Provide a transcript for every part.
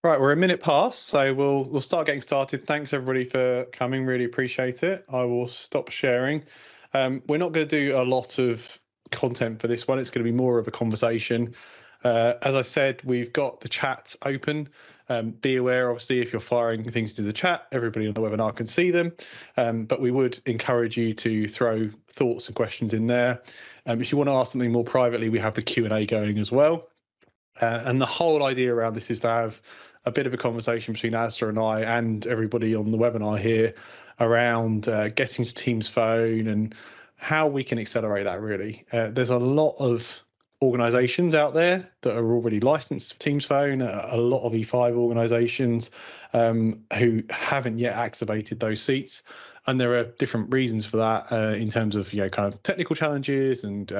Right, we're a minute past, so we'll start getting started. Thanks everybody for coming. Really appreciate it. I will stop sharing. We're not going to do a lot of content for this one. It's going to be more of a conversation. As I said, we've got the chat open. Be aware, obviously, if you're firing things into the chat, everybody on the webinar can see them. But we would encourage you to throw thoughts and questions in there. If you want to ask something more privately, we have the Q&A going as well. And the whole idea around this is to have a bit of a conversation between Alistair and I and everybody on the webinar here around getting to Teams Phone and how we can accelerate that, really. There's a lot of organizations out there that are already licensed for Teams Phone, a lot of E5 organizations who haven't yet activated those seats. And there are different reasons for that in terms of, kind of technical challenges and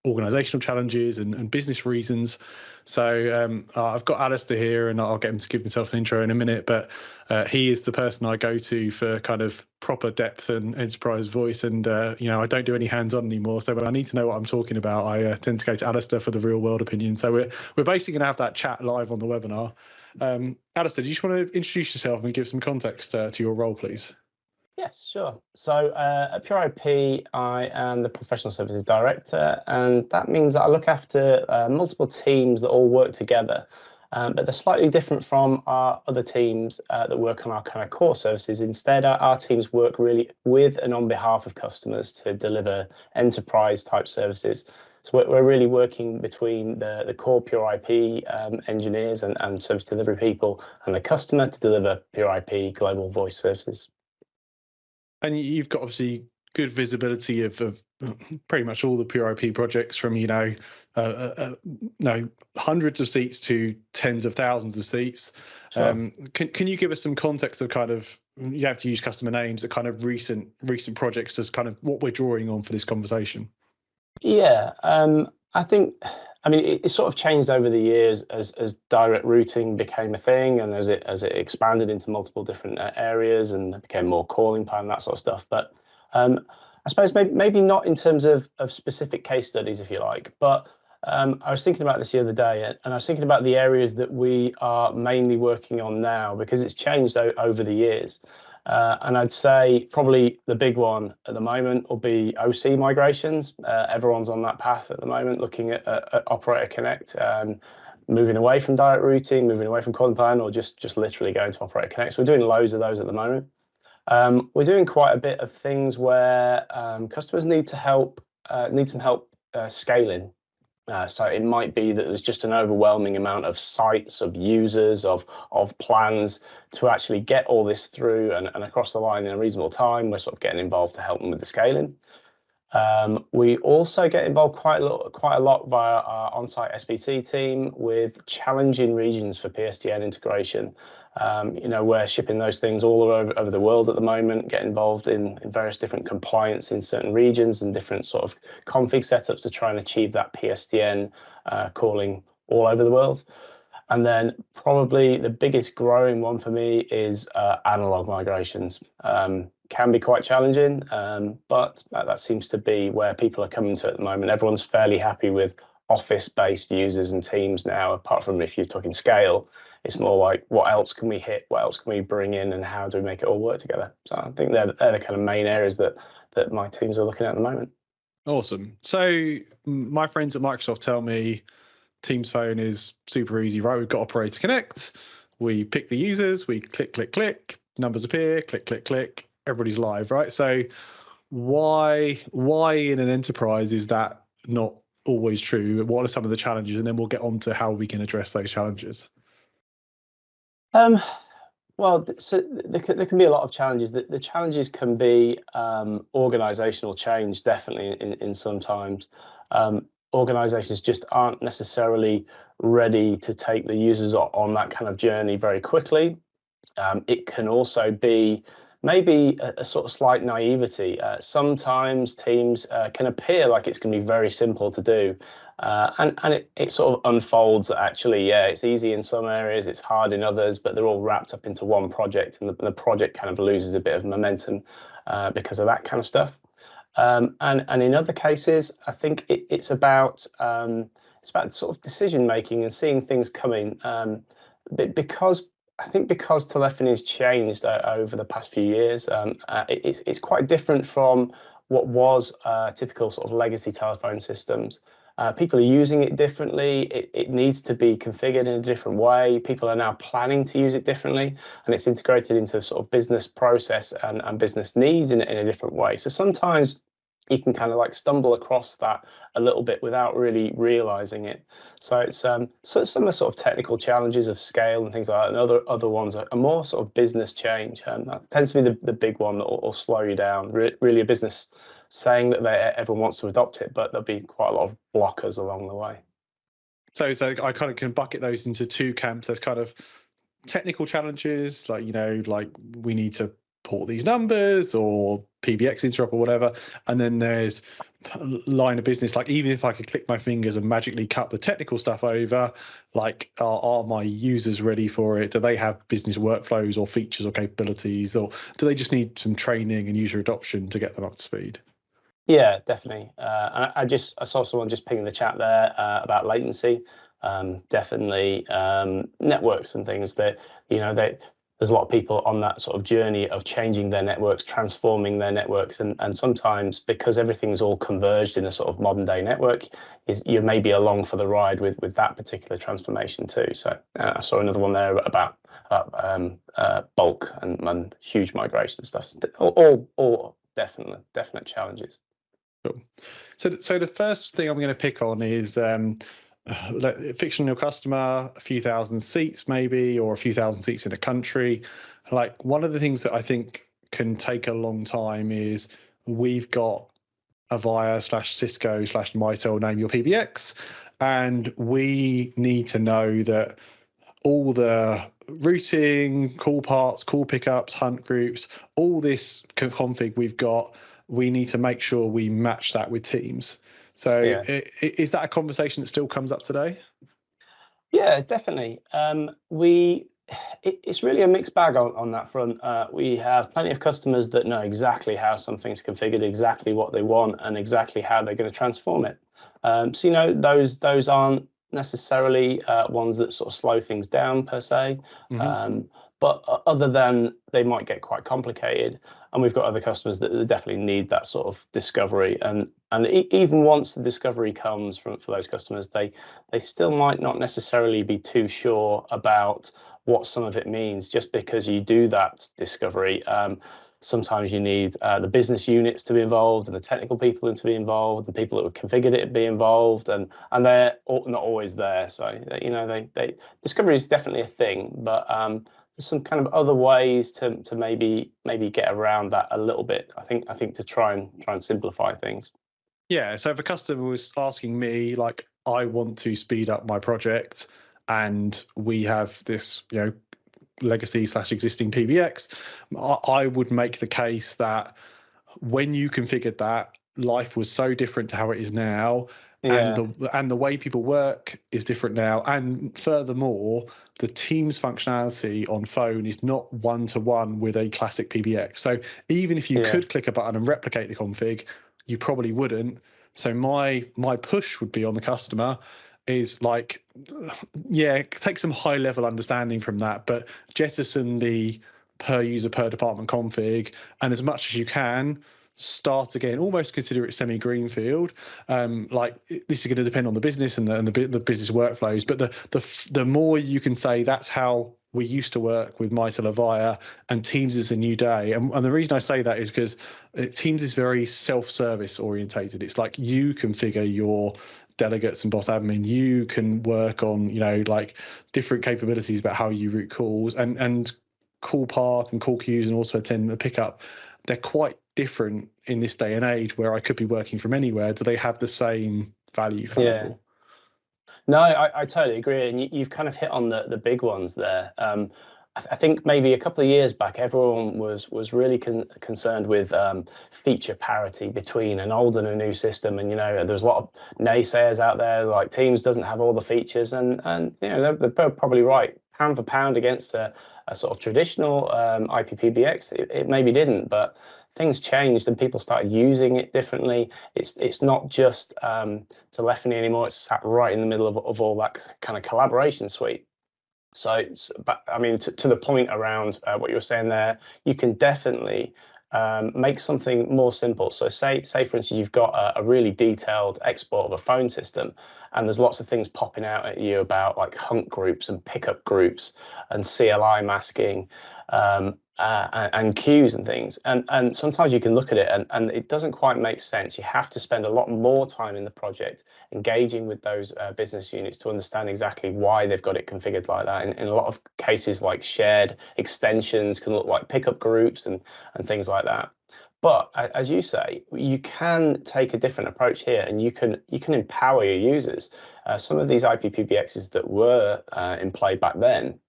organizational challenges and business reasons. So I've got Alistair here, and I'll get him to give himself an intro in a minute, but he is the person I go to for kind of proper depth and enterprise voice. And I don't do any hands-on anymore, so when I need to know what I'm talking about, I tend to go to Alistair for the real world opinion. So we're basically going to have that chat live on the webinar. Alistair, do you just want to introduce yourself and give some context to your role, please? Yes, sure. So at Pure IP, I am the Professional Services Director, and that means that I look after multiple teams that all work together, but they're slightly different from our other teams that work on our kind of core services. Instead, our teams work really with and on behalf of customers to deliver enterprise type services. So we're really working between the core Pure IP engineers and service delivery people and the customer to deliver Pure IP global voice services. And you've got obviously good visibility of pretty much all the Pure IP projects, from hundreds of seats to tens of thousands of seats. Sure. Can you give us some context of kind of, you have to use customer names, the kind of recent projects as kind of what we're drawing on for this conversation? Yeah, it sort of changed over the years as direct routing became a thing, and as it expanded into multiple different areas and became more calling plan, that sort of stuff. But I suppose maybe not in terms of specific case studies, if you like. But I was thinking about this the other day, and I was thinking about the areas that we are mainly working on now, because it's changed over the years. And I'd say probably the big one at the moment will be OC migrations. Everyone's on that path at the moment, looking at Operator Connect, moving away from direct routing, moving away from calling plan, or just literally going to Operator Connect. So we're doing loads of those at the moment. We're doing quite a bit of things where customers need some help scaling. So it might be that there's just an overwhelming amount of sites, of users, of plans to actually get all this through and across the line in a reasonable time. We're sort of getting involved to help them with the scaling. We also get involved quite a lot via our on-site SBT team with challenging regions for PSTN integration. We're shipping those things all over the world at the moment, get involved in various different compliance in certain regions and different sort of config setups to try and achieve that PSTN calling all over the world. And then probably the biggest growing one for me is analog migrations. Can be quite challenging, but that seems to be where people are coming to at the moment. Everyone's fairly happy with office-based users and teams now, apart from if you're talking scale. It's more like, what else can we hit? What else can we bring in? And how do we make it all work together? So I think they're the kind of main areas that my teams are looking at the moment. Awesome. So my friends at Microsoft tell me Teams Phone is super easy, right? We've got Operator Connect. We pick the users, we click, click, click, numbers appear, click, click, click, everybody's live, right? So why in an enterprise is that not always true? What are some of the challenges? And then we'll get on to how we can address those challenges. Well, so there can be a lot of challenges. The challenges can be organizational change, definitely in some times. Organizations just aren't necessarily ready to take the users on that kind of journey very quickly. It can also be maybe a sort of slight naivety. Sometimes teams can appear like it's going to be very simple to do. And it sort of unfolds that actually, yeah, it's easy in some areas, it's hard in others, but they're all wrapped up into one project, and the project kind of loses a bit of momentum because of that kind of stuff. And in other cases, I think it's about sort of decision making and seeing things coming. because I think because telephony has changed over the past few years, it's quite different from what was typical sort of legacy telephone systems. People are using it differently. It needs to be configured in a different way. People are now planning to use it differently, and it's integrated into sort of business process and business needs in a different way. So sometimes you can kind of like stumble across that a little bit without really realizing it. So it's so some of the sort of technical challenges of scale and things like that, and other ones are more sort of business change, and that tends to be the big one that will slow you down. Really, a business saying that everyone wants to adopt it, but there'll be quite a lot of blockers along the way. So I kind of can bucket those into two camps. There's kind of technical challenges, like, like we need to port these numbers or PBX interrupt or whatever. And then there's line of business, like even if I could click my fingers and magically cut the technical stuff over, like are my users ready for it? Do they have business workflows or features or capabilities, or do they just need some training and user adoption to get them up to speed? Yeah, definitely. I saw someone just ping in the chat there about latency. Definitely networks and things that, there's a lot of people on that sort of journey of changing their networks, transforming their networks, and sometimes because everything's all converged in a sort of modern day network, you may be along for the ride with that particular transformation too. So I saw another one there about bulk and huge migration stuff. All definite challenges. Cool. So the first thing I'm going to pick on is fictional customer, a few thousand seats maybe, or a few thousand seats in a country. Like one of the things that I think can take a long time is we've got Avaya / Cisco / Mitel, name your PBX, and we need to know that all the routing, call parts, call pickups, hunt groups, all this config we've got, we need to make sure we match that with Teams. So yeah. Is that a conversation that still comes up today? Yeah, definitely. It's really a mixed bag on that front. We have plenty of customers that know exactly how something's configured, exactly what they want, and exactly how they're going to transform it. So those aren't necessarily ones that sort of slow things down per se. Mm-hmm. But other than they might get quite complicated, and we've got other customers that definitely need that sort of discovery. And even once the discovery comes for those customers, they still might not necessarily be too sure about what some of it means. Just because you do that discovery, sometimes you need the business units to be involved, and the technical people to be involved, the people that have configured it to be involved, and they're not always there. So discovery is definitely a thing, but there's some kind of other ways to maybe get around that a little bit. I think to try and simplify things. Yeah. So if a customer was asking me, like, I want to speed up my project, and we have this, legacy / existing PBX, I would make the case that when you configured that, life was so different to how it is now. Yeah. And the way people work is different now. And furthermore, the Teams functionality on phone is not one-to-one with a classic PBX. So even if you could click a button and replicate the config, you probably wouldn't. So my push would be on the customer is like, take some high level understanding from that, but jettison the per user, per department config, and as much as you can, start again, almost consider it semi-greenfield. Like this is going to depend on the business and the business workflows, but the more you can say that's how we used to work with Mitel Avaya, and Teams is a new day. And the reason I say that is because Teams is very self-service orientated. It's like you configure your delegates and boss admin, you can work on, like different capabilities about how you route calls, and call park and call queues and also attend a pickup. They're quite different in this day and age where I could be working from anywhere. Do they have the same value for people? No, I totally agree. And you've kind of hit on the big ones there. I think maybe a couple of years back, everyone was really concerned with feature parity between an old and a new system. And, there's a lot of naysayers out there, like Teams doesn't have all the features. And they're probably right. Pound for pound against a sort of traditional IPPBX, it maybe didn't, but things changed and people started using it differently. It's not just telephony anymore. It's sat right in the middle of all that kind of collaboration suite. But I mean, to the point around what you were saying there, you can definitely make something more simple. So say for instance, you've got a really detailed export of a phone system, and there's lots of things popping out at you about like hunt groups and pickup groups and CLI masking, and queues and things. And sometimes you can look at it and it doesn't quite make sense. You have to spend a lot more time in the project engaging with those business units to understand exactly why they've got it configured like that. In a lot of cases, like shared extensions can look like pickup groups and things like that. But as you say, you can take a different approach here, and you can empower your users. Some of these IP-PBXs that were in play back then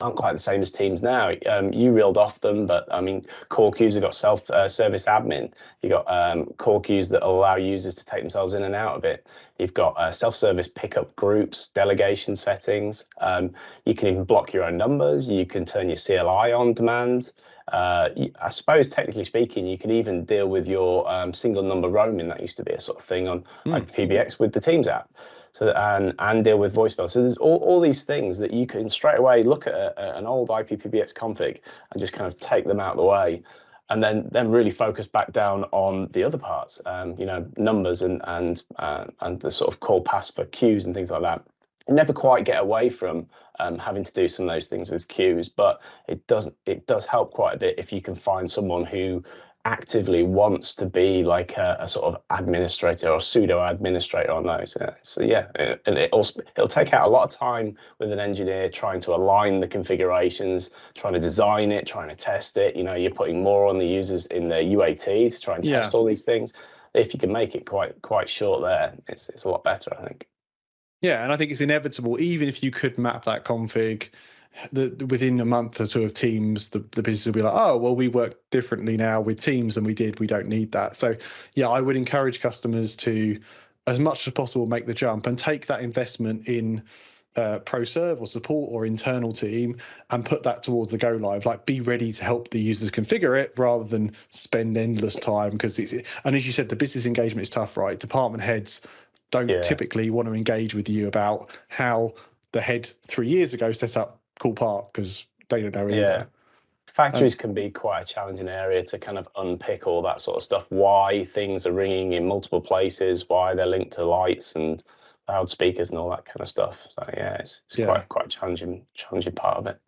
aren't quite the same as Teams now. You reeled off them, but I mean, core queues have got self-service admin. You've got core queues that allow users to take themselves in and out of it. You've got self-service pickup groups, delegation settings. You can even block your own numbers. You can turn your CLI on demand. I suppose, technically speaking, you can even deal with your single number roaming. That used to be a sort of thing on IP-PBX with the Teams app. So and deal with voicemail. So there's all these things that you can straight away look at an old IP-PBX config and just kind of take them out of the way, and then really focus back down on the other parts, numbers and the sort of call paths for queues and things like that. You never quite get away from having to do some of those things with queues, but it does help quite a bit if you can find someone who actively wants to be like a sort of administrator or pseudo administrator on those. So yeah, and it'll take out a lot of time with an engineer trying to align the configurations, trying to design it, trying to test it. You're putting more on the users in the UAT to try and test all these things. If you can make it quite short there, it's a lot better, I think. Yeah, and I think it's inevitable, even if you could map that config, within a month or two of Teams, the business will be like, oh, well, we work differently now with Teams than we did. We don't need that. So yeah, I would encourage customers to, as much as possible, make the jump and take that investment in ProServe or support or internal team and put that towards the go live. Like, be ready to help the users configure it rather than spend endless time, because and as you said, the business engagement is tough, right? Department heads don't typically want to engage with you about how the head 3 years ago set up Cool Park, because they don't know either. Factories can be quite a challenging area to kind of unpick all that sort of stuff. Why things are ringing in multiple places, why they're linked to lights and loudspeakers and all that kind of stuff. So yeah, it's quite a challenging part of it.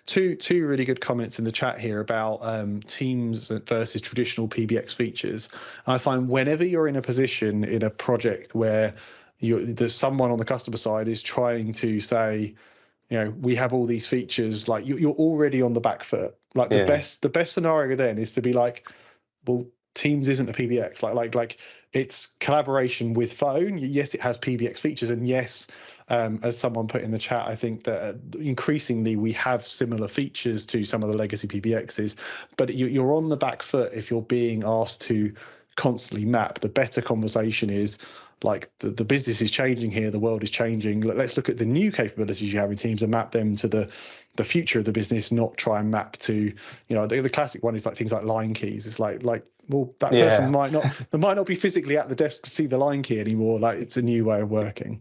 Two really good comments in the chat here about Teams versus traditional PBX features. I find whenever you're in a position in a project where there's someone on the customer side is trying to say, we have all these features, like you're already on the back foot. Like the best scenario then is to be like, well, Teams isn't a PBX. Like it's collaboration with phone. Yes, it has PBX features, and yes, as someone put in the chat, I think that increasingly we have similar features to some of the legacy PBXs, but you're on the back foot if you're being asked to constantly map. The better conversation is, like, the business is changing here, the world is changing. Let's look at the new capabilities you have in Teams and map them to the future of the business, not try and map to, the classic one is like things like line keys. It's like well, that person might not be physically at the desk to see the line key anymore. Like, it's a new way of working.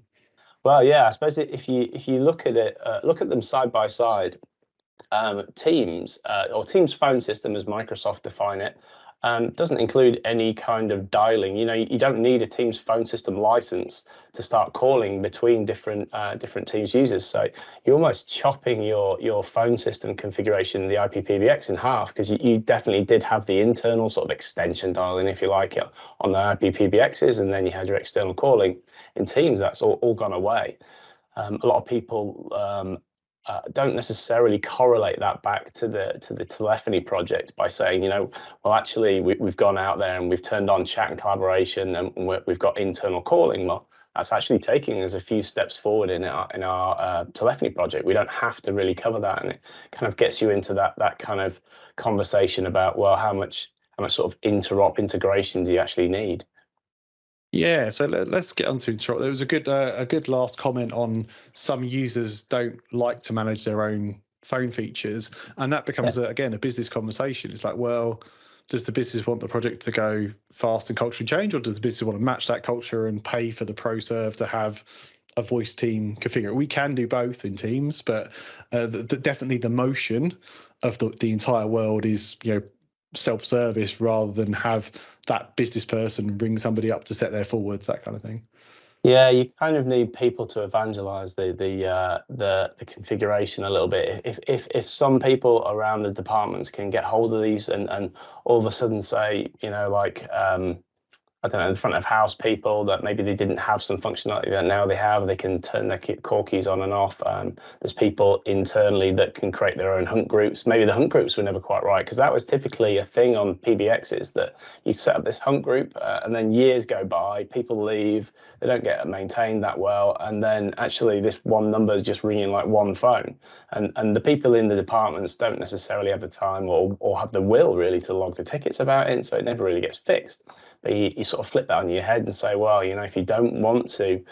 Well, yeah, I suppose if you look at it, look at them side by side, Teams or Teams phone system, as Microsoft define it, doesn't include any kind of dialing. You don't need a Teams phone system license to start calling between different Teams users. So you're almost chopping your phone system configuration, the IP-PBX, in half, because you definitely did have the internal sort of extension dialing, if you like, on the IP-PBXs, and then you had your external calling. In Teams, that's all gone away. A lot of people don't necessarily correlate that back to the telephony project by saying, well, actually, we've gone out there and we've turned on chat and collaboration, and we've got internal calling. Well, that's actually taking us a few steps forward in our telephony project. We don't have to really cover that, and it kind of gets you into that kind of conversation about, well, how much sort of integration do you actually need? Yeah, so let's get on to interop. There was a good last comment on some users don't like to manage their own phone features, and that becomes again a business conversation. It's like, well, does the business want the project to go fast and culturally change, or does the business want to match that culture and pay for the ProServe to have a voice team configure. We can do both in Teams, but definitely the motion of the entire world is, self-service rather than have that business person ring somebody up to set their forwards, that kind of thing. Yeah, you kind of need people to evangelize the configuration a little bit. If some people around the departments can get hold of these and all of a sudden say, like I don't know, the front of house people that maybe they didn't have some functionality that now they have, they can turn their core keys on and off. There's people internally that can create their own hunt groups. Maybe the hunt groups were never quite right, because that was typically a thing on PBXs, that you set up this hunt group and then years go by, people leave, they don't get maintained that well, and then actually this one number is just ringing like one phone. And the people in the departments don't necessarily have the time or have the will really to log the tickets about it, so it never really gets fixed. But you sort of flip that on your head and say, well, if you don't want to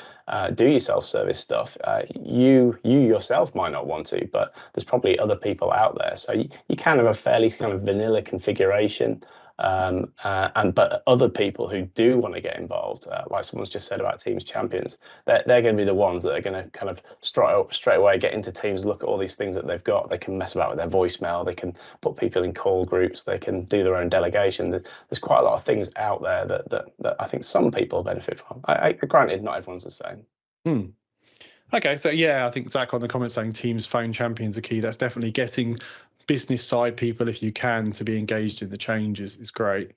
do your self-service stuff, you yourself might not want to, but there's probably other people out there. So you can have a fairly kind of vanilla configuration. But other people who do want to get involved, like someone's just said about Teams champions, they're going to be the ones that are going to kind of straight away get into Teams, look at all these things that they've got. They can mess about with their voicemail, they can put people in call groups, they can do their own delegation. There's quite a lot of things out there that I think some people benefit from. Granted, not everyone's the same. Okay, so yeah, I think Zach on the comments saying Teams phone champions are key. That's definitely getting business side people, if you can, to be engaged in the changes is great.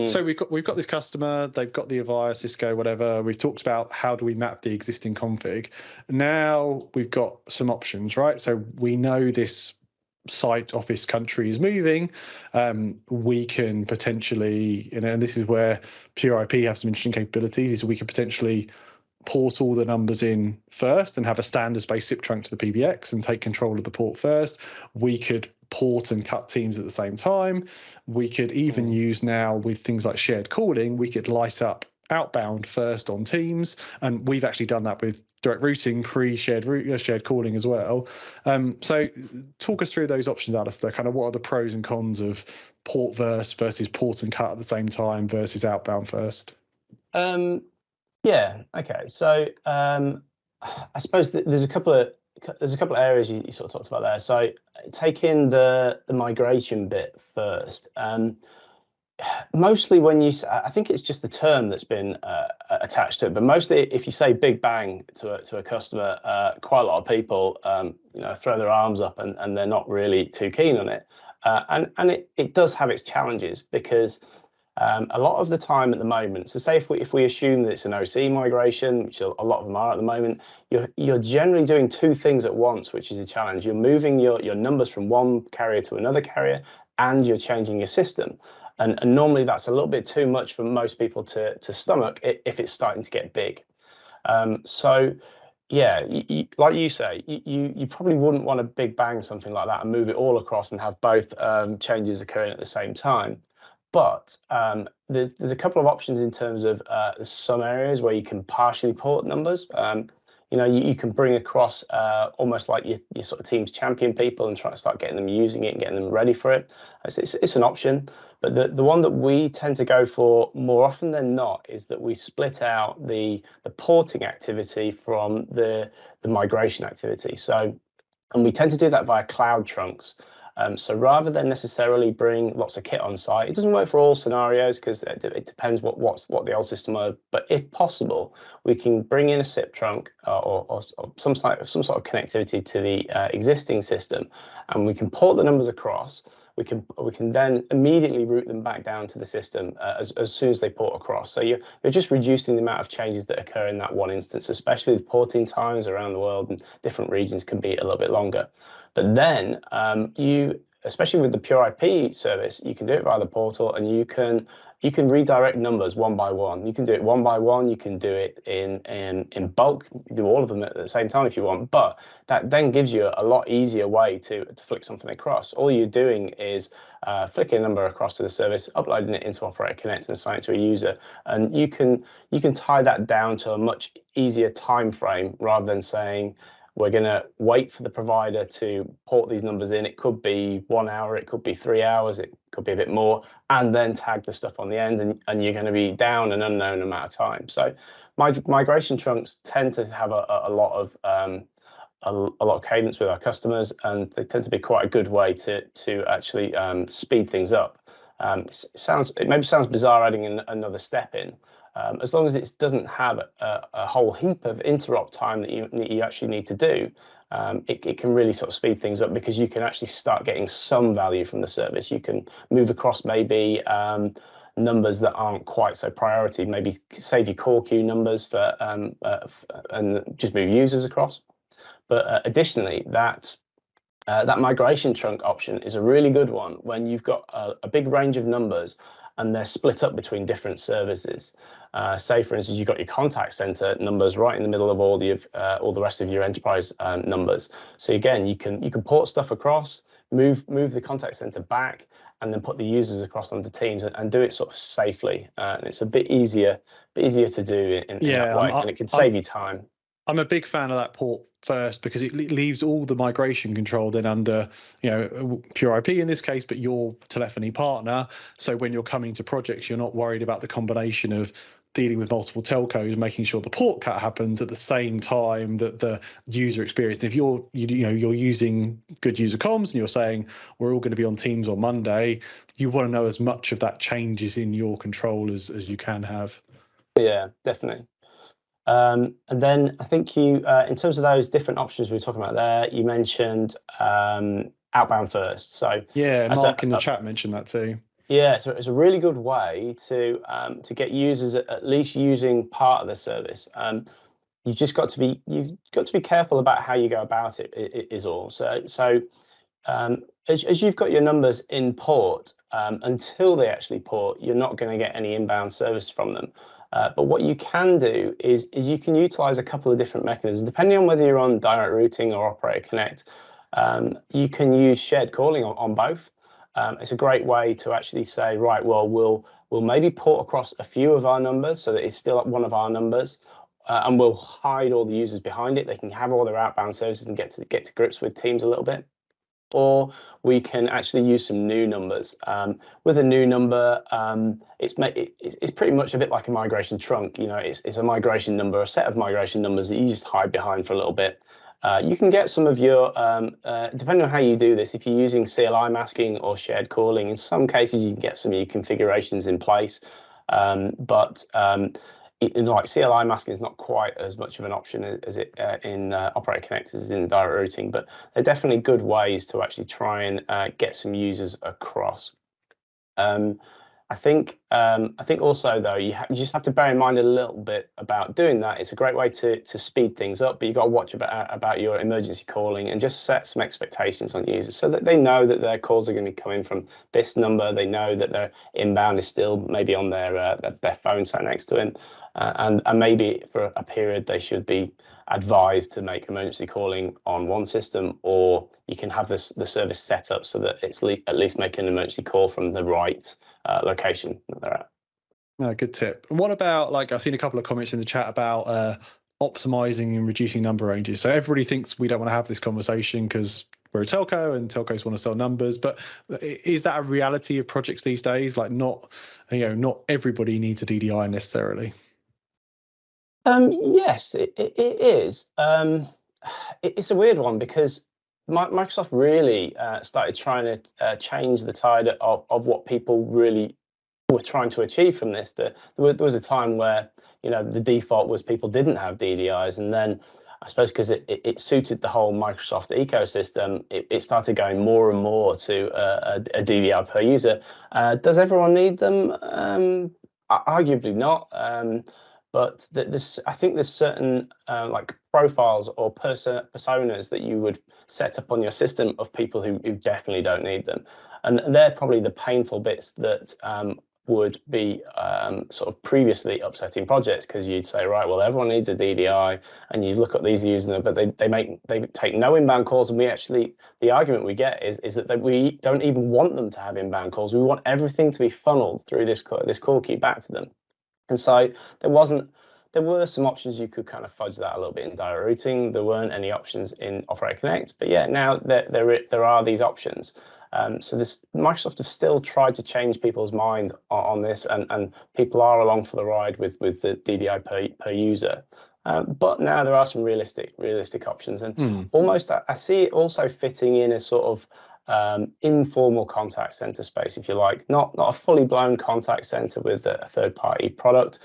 So we've got this customer, they've got the Avaya, Cisco, whatever. We've talked about how do we map the existing config. Now we've got some options, right? So we know this site, office, country is moving. We can potentially, and this is where Pure IP have some interesting capabilities, is we can potentially port all the numbers in first and have a standards-based SIP trunk to the PBX and take control of the port first. We could port and cut teams at the same time. We could even use now with things like shared calling, we could light up outbound first on Teams, and we've actually done that with direct routing shared calling as well. So talk us through those options, Alistair. Kind of what are the pros and cons of port versus port and cut at the same time versus outbound first? Yeah. Okay. So I suppose there's a couple of areas you sort of talked about there. So taking the migration bit first. Mostly I think it's just the term that's been attached to it, but mostly if you say big bang to a customer, quite a lot of people throw their arms up and they're not really too keen on it. And it does have its challenges, because a lot of the time at the moment, so say if we assume that it's an OC migration, which a lot of them are at the moment, you're generally doing two things at once, which is a challenge. You're moving your numbers from one carrier to another carrier, and you're changing your system. And normally that's a little bit too much for most people to stomach if it's starting to get big. So yeah, like you say, you probably wouldn't want to big bang something like that and move it all across and have both changes occurring at the same time. But there's a couple of options in terms of some areas where you can partially port numbers. You can bring across almost like your sort of Teams champion people and try to start getting them using it and getting them ready for it. It's an option, but the one that we tend to go for more often than not is that we split out the porting activity from the migration activity. So, and we tend to do that via cloud trunks. So rather than necessarily bring lots of kit on site, it doesn't work for all scenarios because it depends what the old system are. But if possible, we can bring in a SIP trunk or some sort of connectivity to the existing system, and we can port the numbers across. We can then immediately route them back down to the system as soon as they port across. So you're just reducing the amount of changes that occur in that one instance, especially with porting times around the world, and different regions can be a little bit longer. But then especially with the Pure IP service, you can do it via the portal, and you can redirect numbers one by one. You can do it one by one. You can do it in bulk. You can do all of them at the same time if you want. But that then gives you a lot easier way to flick something across. All you're doing is flicking a number across to the service, uploading it into Operator Connect, and assigning it to a user. And you can tie that down to a much easier time frame rather than saying, We're going to wait for the provider to port these numbers in. It could be 1 hour, it could be 3 hours, it could be a bit more, and then tag the stuff on the end, and you're going to be down an unknown amount of time. So migration trunks tend to have a lot of a lot of cadence with our customers, and they tend to be quite a good way to actually speed things up. It maybe sounds bizarre adding another step in, as long as it doesn't have a whole heap of interrupt time that you actually need to do. It can really sort of speed things up, because you can actually start getting some value from the service. You can move across maybe numbers that aren't quite so priority, maybe save your core queue numbers and just move users across. But additionally, that migration trunk option is a really good one when you've got a big range of numbers and they're split up between different services. Say, for instance, you've got your contact center numbers right in the middle of all the rest of your enterprise numbers. So again, you can port stuff across, move the contact center back, and then put the users across onto Teams and do it sort of safely. And it's a bit easier to do in that way, and it can save you time. I'm a big fan of that port first, because it leaves all the migration control then under, pure IP in this case, but your telephony partner. So when you're coming to projects, you're not worried about the combination of dealing with multiple telcos, making sure the port cut happens at the same time that the user experience. And if you're using good user comms and you're saying we're all going to be on Teams on Monday, you want to know as much of that changes in your control as you can have. Yeah, definitely. And then I think you, in terms of those different options we were talking about there, you mentioned outbound first. So yeah, Mark in the chat mentioned that too. Yeah, so it's a really good way to get users at least using part of the service. You've got to be careful about how you go about it. Is all. So as you've got your numbers in port, until they actually port, you're not going to get any inbound service from them. But what you can do is you can utilize a couple of different mechanisms, depending on whether you're on direct routing or Operator Connect. You can use shared calling on both. It's a great way to actually say, right, well, we'll maybe port across a few of our numbers so that it's still one of our numbers, and we'll hide all the users behind it. They can have all their outbound services and get to grips with Teams a little bit. Or we can actually use some new numbers. With a new number, it's pretty much a bit like a migration trunk. It's a migration number, a set of migration numbers that you just hide behind for a little bit. You can get some of your, depending on how you do this, if you're using CLI masking or shared calling, in some cases you can get some of your configurations in place. Like CLI masking is not quite as much of an option as it in Operator Connect as in direct routing, but they're definitely good ways to actually try and get some users across. I think also though you just have to bear in mind a little bit about doing that. It's a great way to speed things up, but you got to watch about your emergency calling and just set some expectations on users so that they know that their calls are going to be coming from this number. They know that their inbound is still maybe on their phone sat next to him, and maybe for a period they should be advised to make emergency calling on one system, or you can have the service set up so that it's at least making an emergency call from the right location that they're at. No, good tip. And what about, like, I've seen a couple of comments in the chat about optimizing and reducing number ranges. So everybody thinks we don't want to have this conversation because we're a telco and telcos want to sell numbers, but is that a reality of projects these days? Like, not everybody needs a DDI necessarily. Yes, it is. It's a weird one because Microsoft really started trying to change the tide of what people really were trying to achieve from this. There was a time where the default was people didn't have DDIs, and then I suppose because it suited the whole Microsoft ecosystem, it started going more and more to a DDI per user. Does everyone need them? Arguably not. But I think there's certain like profiles or personas that you would set up on your system of people who definitely don't need them, and they're probably the painful bits that would be sort of previously upsetting projects, because you'd say, right, well, everyone needs a DDI, and you look at these users, but they take no inbound calls, and the argument we get is that we don't even want them to have inbound calls. We want everything to be funneled through this call queue back to them. And so there wasn't there were some options you could kind of fudge that a little bit in direct routing. There weren't any options in Operator Connect, but yeah, now there are these options. So Microsoft have still tried to change people's mind on this, and people are along for the ride with the DDI per user. But now there are some realistic options, and almost I see it also fitting in a sort of informal contact center space, if you like, not a fully blown contact center with a third-party product,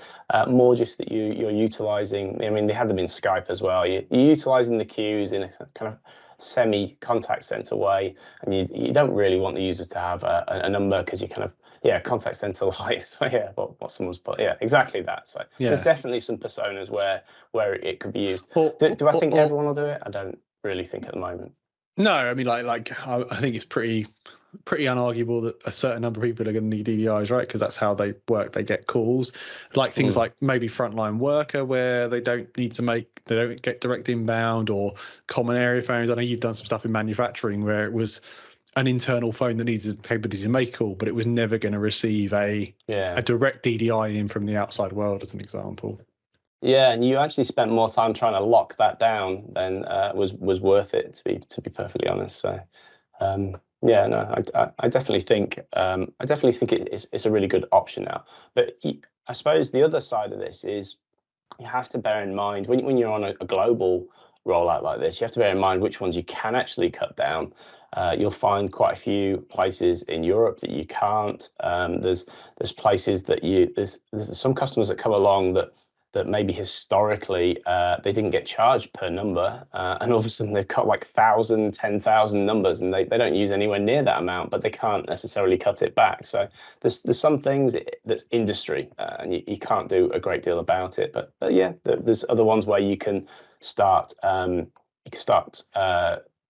more just that you're utilizing. I mean, they had them in Skype as well. You're utilizing the queues in a kind of semi-contact center way, and you don't really want the users to have a number, because you kind of contact center light. So yeah, what someone's put, yeah, exactly that. So there's definitely some personas where it could be used. Do I think everyone will do it? I don't really think at the moment. No, I mean, like I think it's pretty unarguable that a certain number of people are going to need DDIs, right? Because that's how they work. They get calls, like things like maybe frontline worker, where they don't get direct inbound, or common area phones. I know you've done some stuff in manufacturing where it was an internal phone that needed capabilities to make a call, but it was never going to receive a direct DDI in from the outside world, as an example. Yeah, and you actually spent more time trying to lock that down than was worth it, to be perfectly honest. So, yeah, no, I definitely think it's a really good option now. But I suppose the other side of this is you have to bear in mind when you're on a global rollout like this, you have to bear in mind which ones you can actually cut down. You'll find quite a few places in Europe that you can't. There's places that there's some customers that come along that maybe historically they didn't get charged per number, and all of a sudden they've got like 1,000, 10,000 numbers, and they don't use anywhere near that amount, but they can't necessarily cut it back. So there's some things that's industry, and you can't do a great deal about it. But yeah, there's other ones where you can start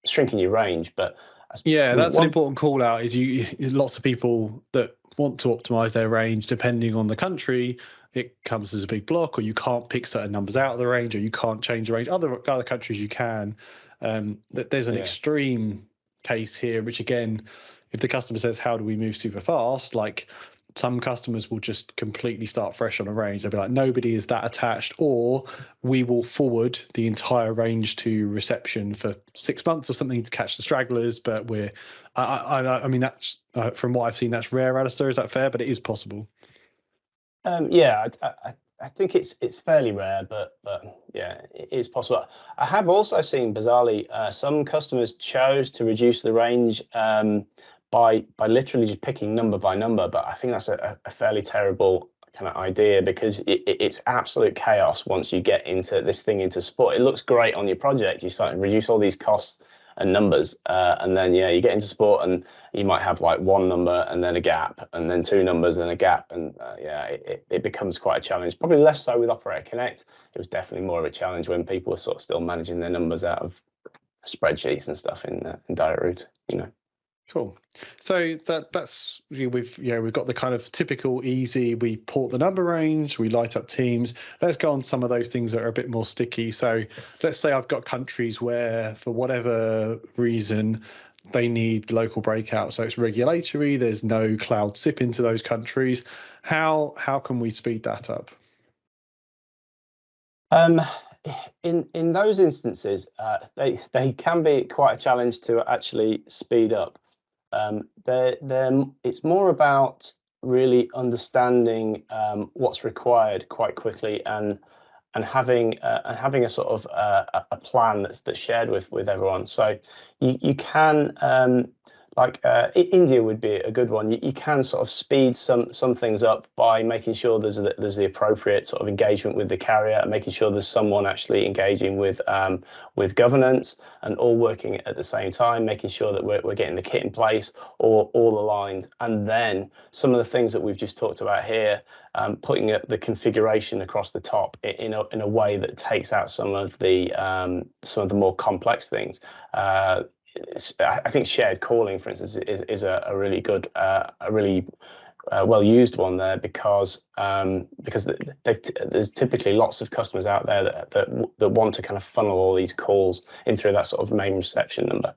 shrinking your range. But yeah, that's an important call out. Is lots of people that want to optimize their range depending on the country. It comes as a big block, or you can't pick certain numbers out of the range, or you can't change the range. Other countries you can. That there's an extreme case here, which again, if the customer says, "How do we move super fast?" Like some customers will just completely start fresh on a range. They'll be like, "Nobody is that attached," or we will forward the entire range to reception for 6 months or something to catch the stragglers. But I mean, that's from what I've seen, that's rare, Alistair. Is that fair? But it is possible. Yeah, I think it's fairly rare, but yeah, it is possible. I have also seen, bizarrely, some customers chose to reduce the range by literally just picking number by number. But I think that's a fairly terrible kind of idea, because it's absolute chaos once you get into this thing into support. It looks great on your project. You start to reduce all these costs and numbers, and then you get into support, and you might have like one number and then a gap, and then two numbers and a gap, and it becomes quite a challenge. Probably less so with Operator Connect. It was definitely more of a challenge when people were sort of still managing their numbers out of spreadsheets and stuff in direct route. Cool. So that's we've got the kind of typical easy. We port the number range, we light up Teams. Let's go on some of those things that are a bit more sticky. So let's say I've got countries where, for whatever reason, they need local breakout. So it's regulatory. There's no cloud SIP into those countries. How can we speed that up? In those instances, they can be quite a challenge to actually speed up. It's more about really understanding what's required quite quickly, and having a sort of a plan that's shared with everyone. So you can India would be a good one. You can sort of speed some things up by making sure there's the appropriate sort of engagement with the carrier, and making sure there's someone actually engaging with governance, and all working at the same time, making sure that we're getting the kit in place, or all aligned. And then some of the things that we've just talked about here, putting the configuration across the top in a way that takes out some of the more complex things. I think shared calling, for instance, is a really good, well used one there, because there's typically lots of customers out there that want to kind of funnel all these calls in through that sort of main reception number.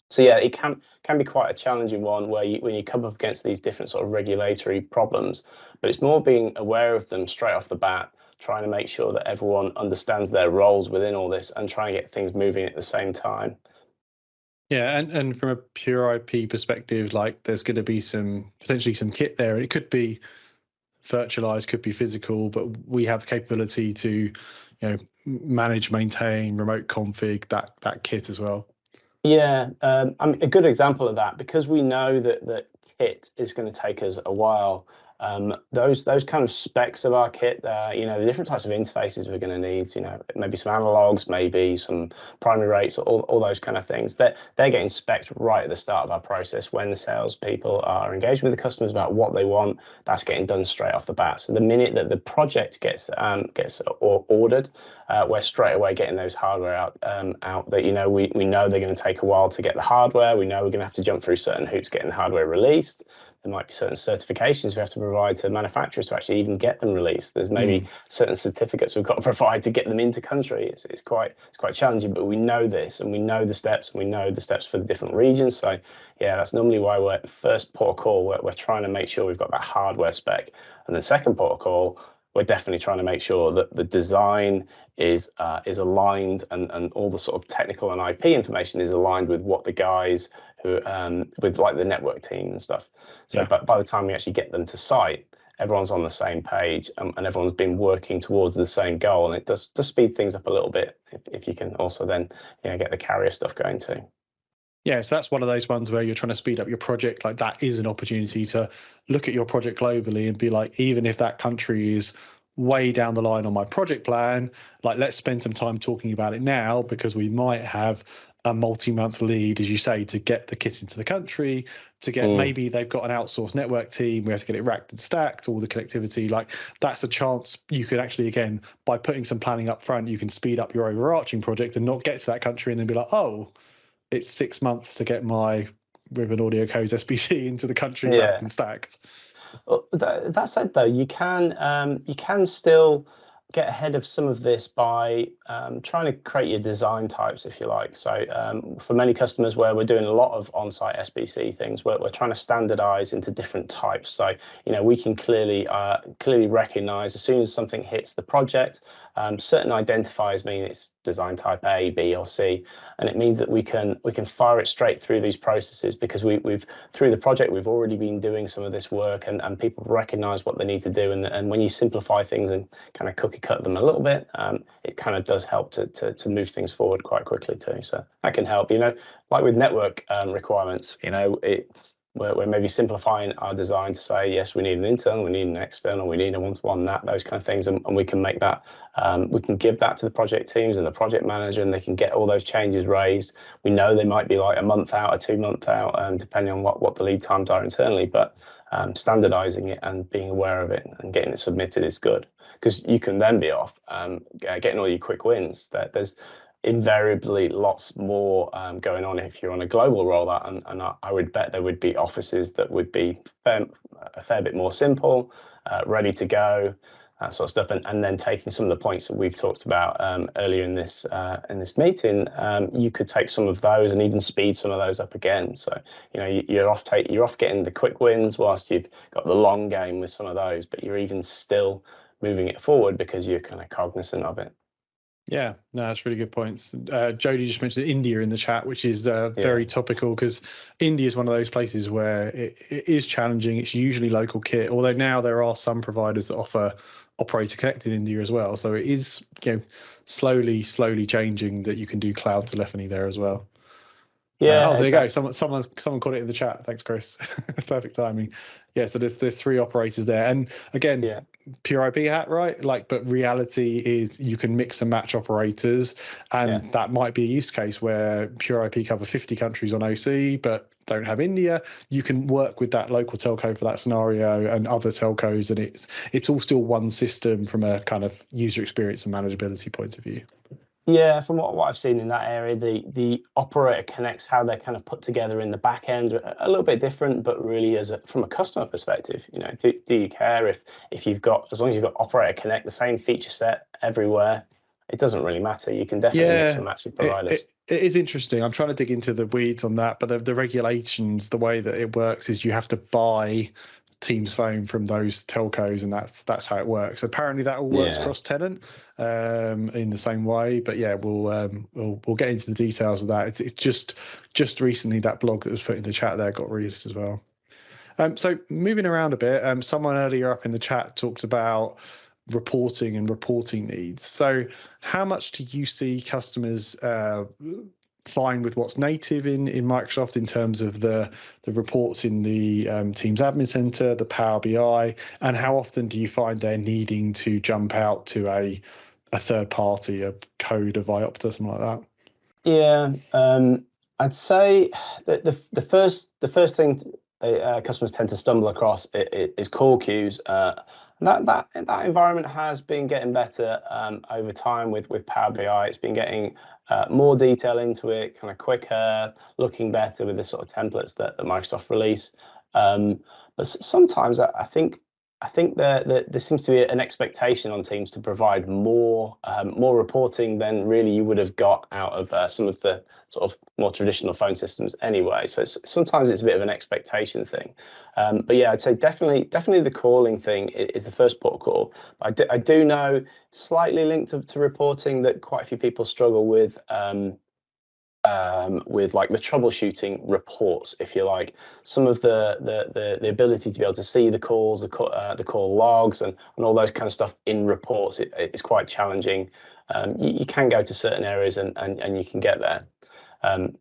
So yeah, it can be quite a challenging one when you come up against these different sort of regulatory problems, but it's more being aware of them straight off the bat, trying to make sure that everyone understands their roles within all this and try and get things moving at the same time. Yeah, and from a pure IP perspective, like there's going to be potentially some kit there. It could be virtualized, could be physical, but we have the capability to, manage, maintain, remote config that kit as well. Yeah, I mean, a good example of that, because we know that kit is going to take us a while. Those kind of specs of our kit, the different types of interfaces we're going to need, maybe some analogs, maybe some primary rates, all those kind of things. They're getting spec'd right at the start of our process when the salespeople are engaging with the customers about what they want. That's getting done straight off the bat. So the minute that the project gets ordered, we're straight away getting those hardware out. That we know they're going to take a while to get the hardware. We know we're going to have to jump through certain hoops getting the hardware released. There might be certain certifications we have to provide to manufacturers to actually even get them released. There's maybe certain certificates we've got to provide to get them into country. It's quite challenging, but we know this, and we know the steps, and we know the steps for the different regions. So yeah, that's normally why we're first port of call. We're trying to make sure we've got that hardware spec, and then second port of call, we're definitely trying to make sure that the design is aligned, and all the sort of technical and IP information is aligned with what the guys who with like the network team and stuff. So by the time we actually get them to site, everyone's on the same page, and everyone's been working towards the same goal, and it does speed things up a little bit if you can also then get the carrier stuff going too. Yeah, so that's one of those ones where you're trying to speed up your project. Like that is an opportunity to look at your project globally and be like, even if that country is way down the line on my project plan, like let's spend some time talking about it now, because we might have a multi-month lead, as you say, to get the kit into the country, to get maybe they've got an outsourced network team, we have to get it racked and stacked, all the connectivity. Like that's a chance you could actually, again, by putting some planning up front, you can speed up your overarching project and not get to that country and then be like, oh, it's 6 months to get my Ribbon Audio Codes SBC into the country racked and stacked. That said, though, you can still get ahead of some of this by trying to create your design types, if you like. So for many customers where we're doing a lot of on-site SBC things, we're trying to standardize into different types. So we can clearly recognize as soon as something hits the project, certain identifiers mean it's design type A, B, or C, and it means that we can fire it straight through these processes, because we've through the project we've already been doing some of this work, and people recognize what they need to do, and when you simplify things and kind of cookie cut them a little bit, it kind of does help to move things forward quite quickly too. So that can help. Like with network requirements, we're maybe simplifying our design to say, yes, we need an internal, we need an external, we need a one-to-one, those kind of things, and we can make that, we can give that to the project teams and the project manager, and they can get all those changes raised. We know they might be like a month out or 2 months out, depending on what the lead times are internally, but standardizing it and being aware of it and getting it submitted is good, because you can then be off getting all your quick wins. There's invariably lots more going on if you're on a global rollout, and I would bet there would be offices that would be a fair bit more simple, ready to go, that sort of stuff, and then taking some of the points that we've talked about earlier in this meeting, you could take some of those and even speed some of those up again. So you're off getting the quick wins whilst you've got the long game with some of those, but you're even still moving it forward because you're kind of cognizant of it. Yeah, no, that's really good points. Jody just mentioned India in the chat, which is very topical, because India is one of those places where it is challenging. It's usually local kit, although now there are some providers that offer operator connect in India as well. So it is slowly changing that you can do cloud telephony there as well. Yeah. There you go. Someone caught it in the chat. Thanks, Chris. Perfect timing. Yeah. So there's 3 operators there, and again, pure IP hat, right? But reality is you can mix and match operators, and that might be a use case where pure IP cover 50 countries on OC, but don't have India. You can work with that local telco for that scenario and other telcos, and it's all still one system from a kind of user experience and manageability point of view. Yeah, from what I've seen in that area, the operator connects, how they're kind of put together in the back end, a little bit different, but really from a customer perspective, do you care if you've got, as long as you've got operator connect, the same feature set everywhere, it doesn't really matter. You can definitely mix and match the providers. It is interesting. I'm trying to dig into the weeds on that, but the regulations, the way that it works is you have to buy Teams phone from those telcos, and that's how it works. Apparently, that all works cross-tenant in the same way. But yeah, we'll get into the details of that. It's just recently that blog that was put in the chat there got released as well. So moving around a bit, someone earlier up in the chat talked about reporting and reporting needs. So how much do you see customers fine with what's native in Microsoft in terms of the reports in the Teams Admin Center, the Power BI, and how often do you find they're needing to jump out to a third party, a Code, a Viopta, something like that? Yeah, I'd say that the first thing customers tend to stumble across is call queues. That environment has been getting better over time with Power BI. It's been getting more detail into it, kind of quicker, looking better with the sort of templates that Microsoft release. But sometimes I think there seems to be an expectation on Teams to provide more reporting than really you would have got out of some of the sort of more traditional phone systems anyway. So sometimes it's a bit of an expectation thing. But yeah, I'd say definitely the calling thing is the first port of call. I do know, slightly linked to reporting, that quite a few people struggle with like the troubleshooting reports, if you like. Some of the ability to be able to see the calls, the call logs, and all those kind of stuff in reports is quite challenging. You can go to certain areas and you can get there.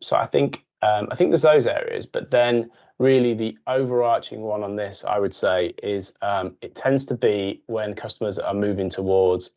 So I think there's those areas, but then really the overarching one on this, I would say, is it tends to be when customers are moving towards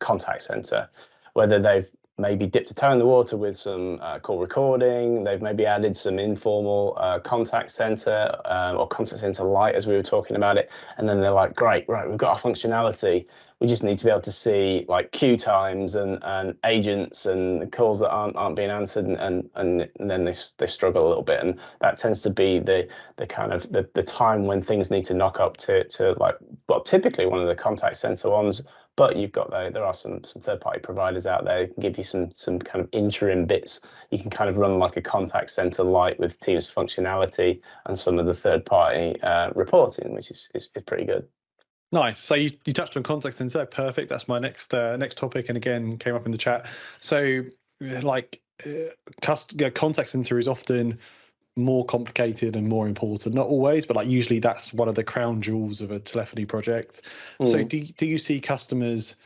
contact center, whether they've maybe dipped a toe in the water with some call recording, they've maybe added some informal contact center or contact center light, as we were talking about it, and then they're like, great, right, we've got our functionality. We just need to be able to see like queue times and agents and calls that aren't being answered, and then they struggle a little bit, and that tends to be the kind of the time when things need to knock up to like, well, typically one of the contact center ones. But you've got there are some third-party providers out there who can give you some kind of interim bits. You can kind of run like a contact center light with Teams functionality and some of the third-party reporting, which is pretty good. Nice. So you touched on contact center. Perfect. That's my next topic, and again came up in the chat. So like contact center is often more complicated and more important, not always, but like usually that's one of the crown jewels of a telephony project. So do you see customers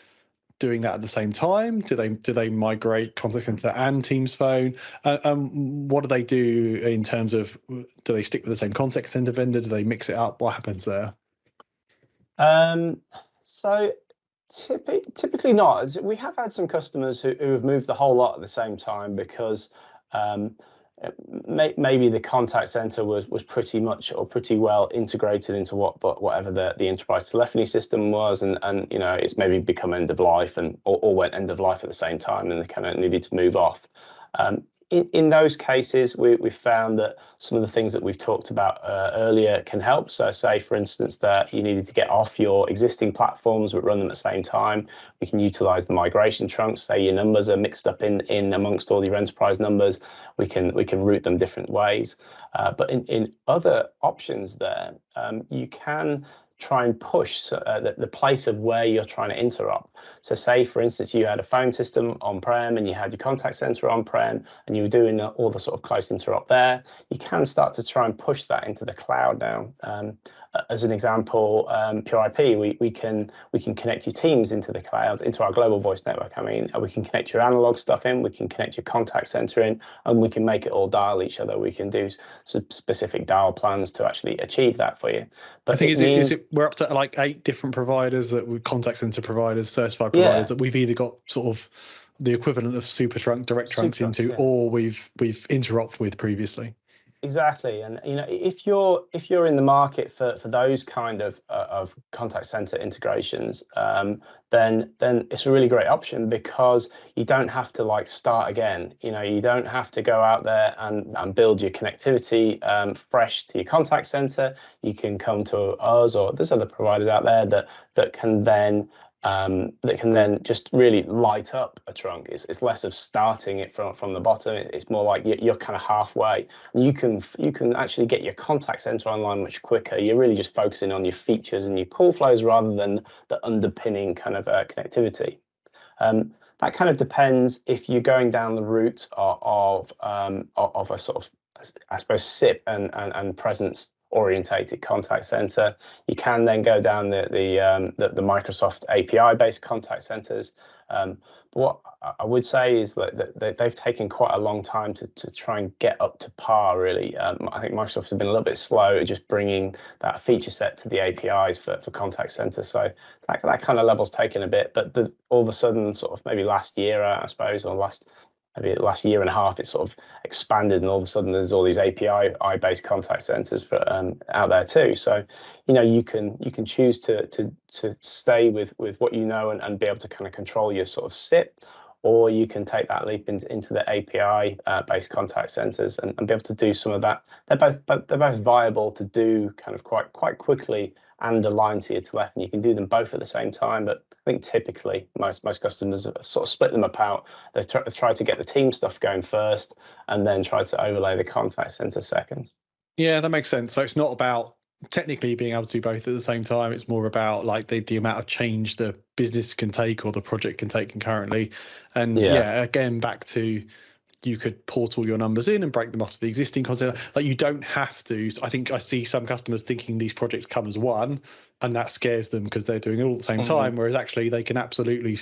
doing that at the same time? Do they migrate contact center and Teams phone? What do they do in terms of, do they stick with the same contact center vendor? Do they mix it up? What happens there? So typically not. We have had some customers who have moved the whole lot at the same time because maybe the contact center was pretty much or pretty well integrated into whatever the enterprise telephony system was, and you know, it's maybe become end of life and or went end of life at the same time, and they kind of needed to move off. In those cases, we've found that some of the things that we've talked about earlier can help. So say, for instance, that you needed to get off your existing platforms but run them at the same time. We can utilize the migration trunks. Say your numbers are mixed up in amongst all your enterprise numbers. We can route them different ways. But in other options there, you can try and push the place of where you're trying to interrupt. So say, for instance, you had a phone system on-prem and you had your contact center on-prem and you were doing all the sort of close interrupt there. You can start to try and push that into the cloud now. As an example, Pure IP, we can connect your Teams into the cloud, into our global voice network. I mean, we can connect your analog stuff in, we can connect your contact center in, and we can make it all dial each other. We can do some specific dial plans to actually achieve that for you. But I think we're up to like 8 different providers, that we contact center providers, certified providers, that we've either got sort of the equivalent of super trunk, direct trunks into, or we've interrupt with previously. Exactly, and you know, if you're in the market for those kind of contact center integrations, then it's a really great option, because you don't have to like start again. You know, you don't have to go out there and build your connectivity fresh to your contact center. You can come to us, or there's other providers out there that can then that can then just really light up a trunk. It's less of starting it from the bottom. It's more like you're kind of halfway. And you can actually get your contact center online much quicker. You're really just focusing on your features and your call flows rather than the underpinning kind of connectivity. That kind of depends if you're going down the route of a sort of, I suppose, SIP and presence orientated contact center. You can then go down the Microsoft API based contact centers. But what I would say is that they've taken quite a long time to try and get up to par, really. I think Microsoft has been a little bit slow at just bringing that feature set to the APIs for contact center. So that kind of level's taken a bit, but all of a sudden, sort of maybe last year, I suppose, or maybe the last year and a half, it's sort of expanded, and all of a sudden there's all these API-based contact centers for out there too. So, you can choose to stay with what you know and be able to kind of control your sort of SIP, or you can take that leap into the API-based contact centers and be able to do some of that. They're both viable to do kind of quite quickly and align to your telephony. You can do them both at the same time, but I think typically most customers sort of split them apart. They try to get the team stuff going first, and then try to overlay the contact center second. Yeah, that makes sense. So it's not about technically being able to do both at the same time. It's more about like the amount of change the business can take or the project can take concurrently. And yeah again, back to, you could port all your numbers in and break them off to the existing content. Like, you don't have to. I think I see some customers thinking these projects come as one, and that scares them because they're doing it all at the same time. Whereas actually they can absolutely,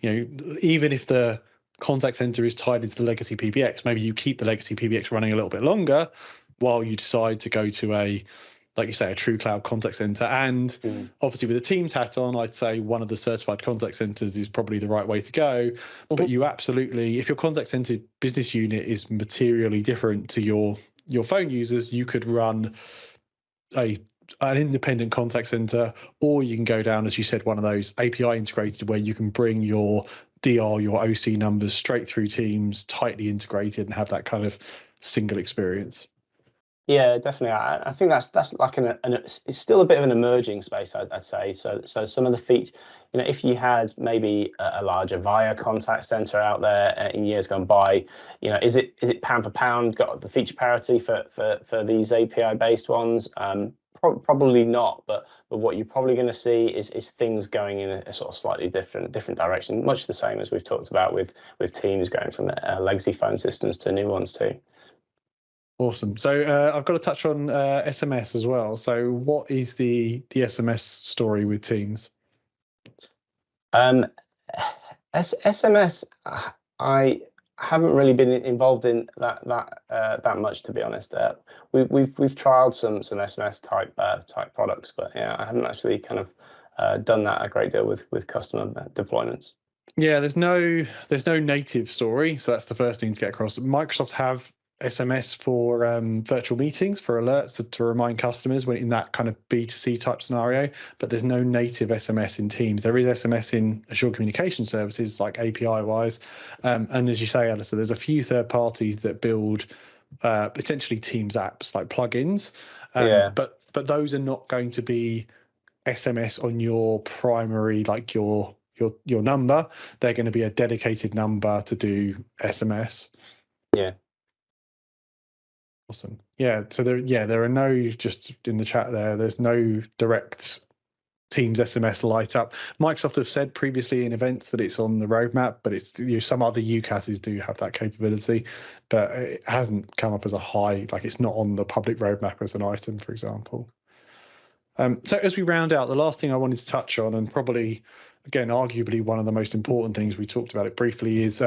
even if the contact center is tied into the legacy PBX, maybe you keep the legacy PBX running a little bit longer while you decide to go to a, like you say, a true cloud contact center. And obviously with the Teams hat on, I'd say one of the certified contact centers is probably the right way to go. But you absolutely, if your contact center business unit is materially different to your phone users, you could run an independent contact center, or you can go down, as you said, one of those API integrated where you can bring your DR, your OC numbers straight through Teams, tightly integrated, and have that kind of single experience. Yeah, definitely. I think that's like it's still a bit of an emerging space, I'd say. So some of the features, if you had maybe a larger VIA contact center out there in years gone by, is it pound for pound got the feature parity for these API based ones? Probably not, but what you're probably going to see is things going in a sort of slightly different direction, much the same as we've talked about with Teams going from legacy phone systems to new ones too. Awesome. So I've got to touch on SMS as well. So what is the SMS story with Teams? SMS, I haven't really been involved in that much, to be honest. We've trialed some SMS type products, but yeah, I haven't actually kind of done that a great deal with customer deployments. Yeah, there's no native story, so that's the first thing to get across. Microsoft have SMS for virtual meetings, for alerts to remind customers when in that kind of B2C type scenario, but there's no native SMS in Teams. There is SMS in Azure Communication Services, like API wise, and as you say, Alistair, there's a few third parties that build potentially Teams apps like plugins, but those are not going to be SMS on your primary, like your number. They're going to be a dedicated number to do SMS. Yeah. Awesome. Yeah. So there are no, just in the chat there's no direct Teams SMS light up. Microsoft have said previously in events that it's on the roadmap, but it's some other UCASs do have that capability, but it hasn't come up as a high, like it's not on the public roadmap as an item, for example. So as we round out, the last thing I wanted to touch on, and probably, again, arguably one of the most important things, we talked about it briefly, is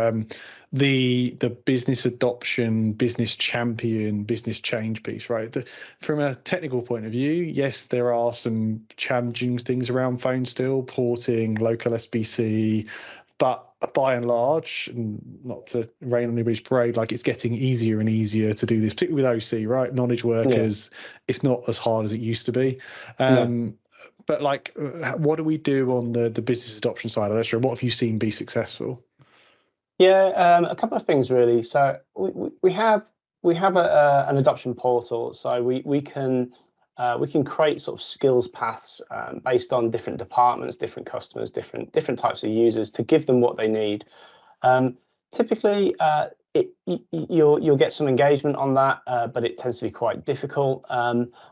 the business adoption, business champion, business change piece, right? From a technical point of view, yes, there are some challenging things around phone still, porting, local SBC, but by and large, and not to rain on anybody's parade, like it's getting easier and easier to do this, particularly with OC, right? Knowledge workers, it's not as hard as it used to be. But like, what do we do on the business adoption side? Alistair, what have you seen be successful? Yeah, a couple of things really. So we have an adoption portal, so we can we can create sort of skills paths based on different departments, different customers, different types of users to give them what they need. Typically, you'll get some engagement on that, but it tends to be quite difficult.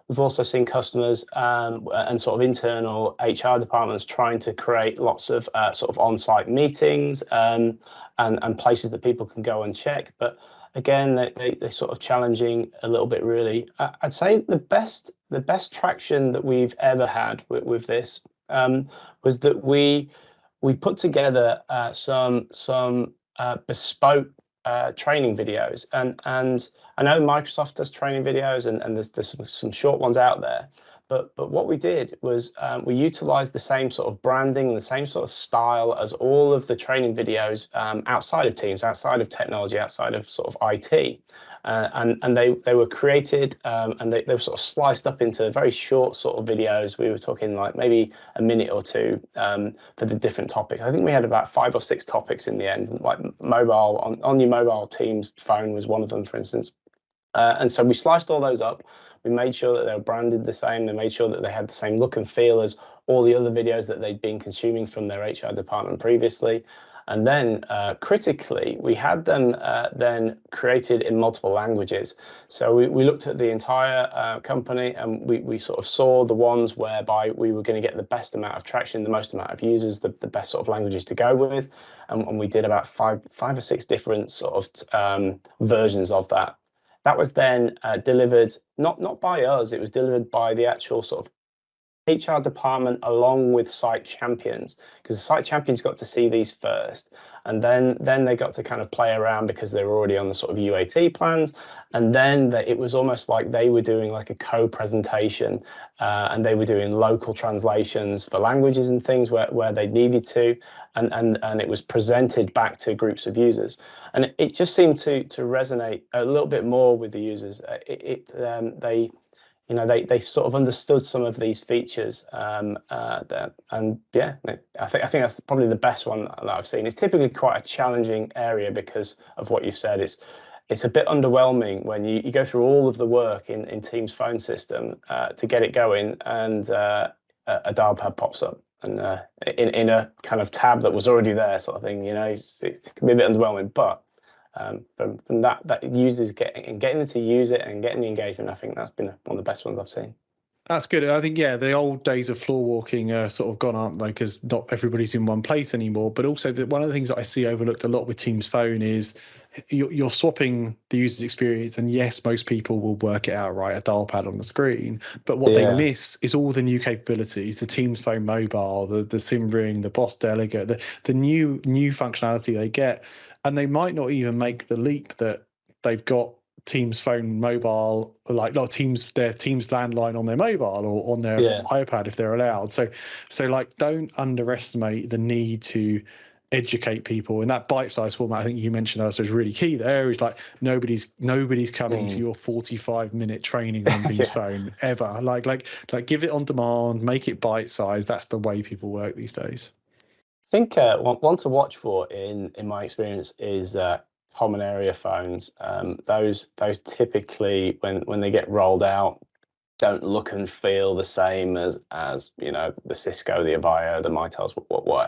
We've also seen customers and sort of internal HR departments trying to create lots of sort of on-site meetings and places that people can go and check. But again, they're sort of challenging a little bit, really. I'd say the best traction that we've ever had with this was that we put together some bespoke training videos, and I know Microsoft does training videos, and there's some short ones out there, but what we did was we utilized the same sort of branding and the same sort of style as all of the training videos outside of Teams, outside of technology, outside of sort of IT. And they were created and they were sort of sliced up into very short sort of videos. We were talking like maybe a minute or two for the different topics. I think we had about 5 or 6 topics in the end, like mobile on your mobile Teams phone was one of them, for instance. And so we sliced all those up. We made sure that they were branded the same. They made sure that they had the same look and feel as all the other videos that they'd been consuming from their HR department previously. And then critically, we had them then created in multiple languages. So we looked at the entire company, and we sort of saw the ones whereby we were going to get the best amount of traction, the most amount of users, the best sort of languages to go with. And we did about five or six different sort of versions of that. That was then delivered, not by us, it was delivered by the actual sort of HR department along with site champions, because the site champions got to see these first, and then they got to kind of play around because they were already on the sort of UAT plans, and then it was almost like they were doing like a co-presentation, and they were doing local translations for languages and things where they needed to, and it was presented back to groups of users, and it just seemed to resonate a little bit more with the users. They sort of understood some of these features, and yeah, I think that's probably the best one that I've seen. It's typically quite a challenging area because of what you said. It's a bit underwhelming when you go through all of the work in Teams phone system to get it going, and a dial pad pops up and in a kind of tab that was already there, sort of thing. It can be a bit underwhelming, but from that users getting them to use it and getting the engagement, I think that's been one of the best ones I've seen. That's good. I think, yeah, the old days of floor walking are sort of gone, aren't they? Because not everybody's in one place anymore. But also, one of the things that I see overlooked a lot with Teams Phone is you're swapping the user's experience. And yes, most people will work it out, right? A dial pad on the screen. But what they miss is all the new capabilities, the Teams Phone mobile, the SIM ring, the boss delegate, the new functionality they get. And they might not even make the leap that they've got Teams Phone mobile, like their Teams landline on their mobile or on their iPad if they're allowed. So like, don't underestimate the need to educate people in that bite-sized format. I think you mentioned also is really key there. Is like nobody's coming to your 45-minute training on Teams Phone ever. Like give it on demand, make it bite-sized. That's the way people work these days. I think one to watch for in my experience is common area phones. Those typically when they get rolled out don't look and feel the same as the Cisco, the Avaya, the Mitels,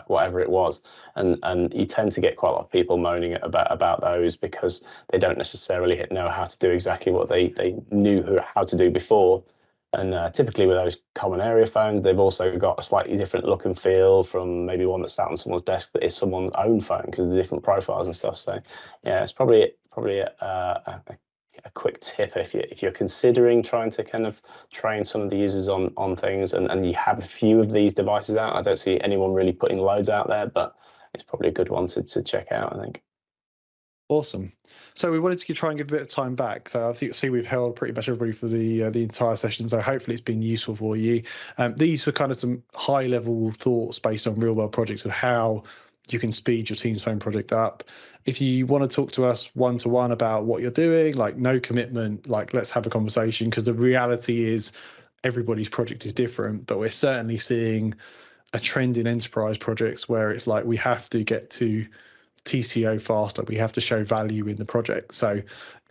whatever it was, and you tend to get quite a lot of people moaning about those because they don't necessarily know how to do exactly what they knew how to do before. And typically with those common area phones, they've also got a slightly different look and feel from maybe one that's sat on someone's desk that is someone's own phone because of the different profiles and stuff. So yeah, it's probably a quick tip if you're considering trying to kind of train some of the users on things, and you have a few of these devices out. I don't see anyone really putting loads out there, but it's probably a good one to check out, I think. Awesome. So we wanted to try and give a bit of time back. So I think we've held pretty much everybody for the entire session. So hopefully it's been useful for you. These were kind of some high level thoughts based on real world projects of how you can speed your Teams Phone project up. If you want to talk to us one-to-one about what you're doing, like no commitment, like let's have a conversation, because the reality is everybody's project is different, but we're certainly seeing a trend in enterprise projects where it's like we have to get to TCO faster. We have to show value in the project. So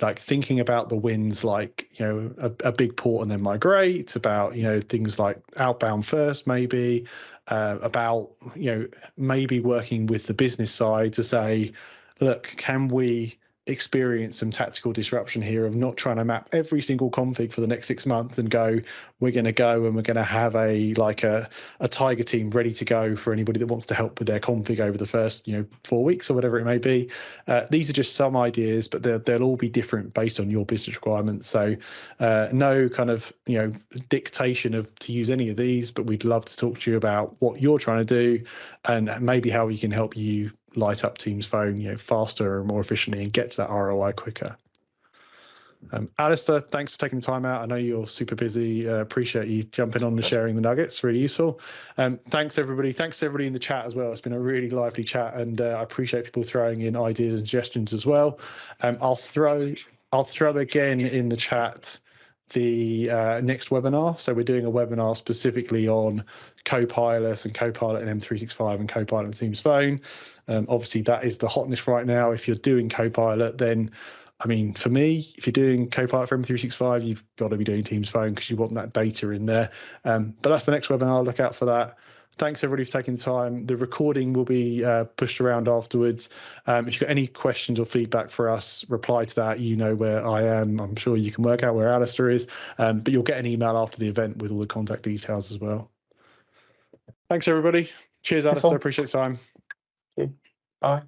like thinking about the wins, like, you know, a big port and then migrate, about, you know, things like outbound first, maybe, about, you know, maybe working with the business side to say, look, can we experience some tactical disruption here of not trying to map every single config for the next 6 months and go, we're going to go and we're going to have a tiger team ready to go for anybody that wants to help with their config over the first, you know, 4 weeks or whatever it may be. These are just some ideas, but they'll all be different based on your business requirements. So no kind of, you know, dictation of to use any of these, but we'd love to talk to you about what you're trying to do and maybe how we can help you light up Teams Phone, you know, faster and more efficiently and get to that ROI quicker. Alistair, thanks for taking the time out. I know you're super busy. Appreciate you jumping on and sharing the nuggets. Really useful. Thanks everybody. Thanks to everybody in the chat as well. It's been a really lively chat, and I appreciate people throwing in ideas and suggestions as well. I'll throw again in the chat the next webinar. So we're doing a webinar specifically on Copilot and Copilot and M365 and Copilot and Teams Phone. Obviously, that is the hotness right now. If you're doing Copilot, then, I mean, for me, if you're doing Copilot for M365, you've got to be doing Teams Phone because you want that data in there. But that's the next webinar. Look out for that. Thanks, everybody, for taking the time. The recording will be pushed around afterwards. If you've got any questions or feedback for us, reply to that. You know where I am. I'm sure you can work out where Alistair is. But you'll get an email after the event with all the contact details as well. Thanks, everybody. Cheers, Alistair. Appreciate the time. Bye.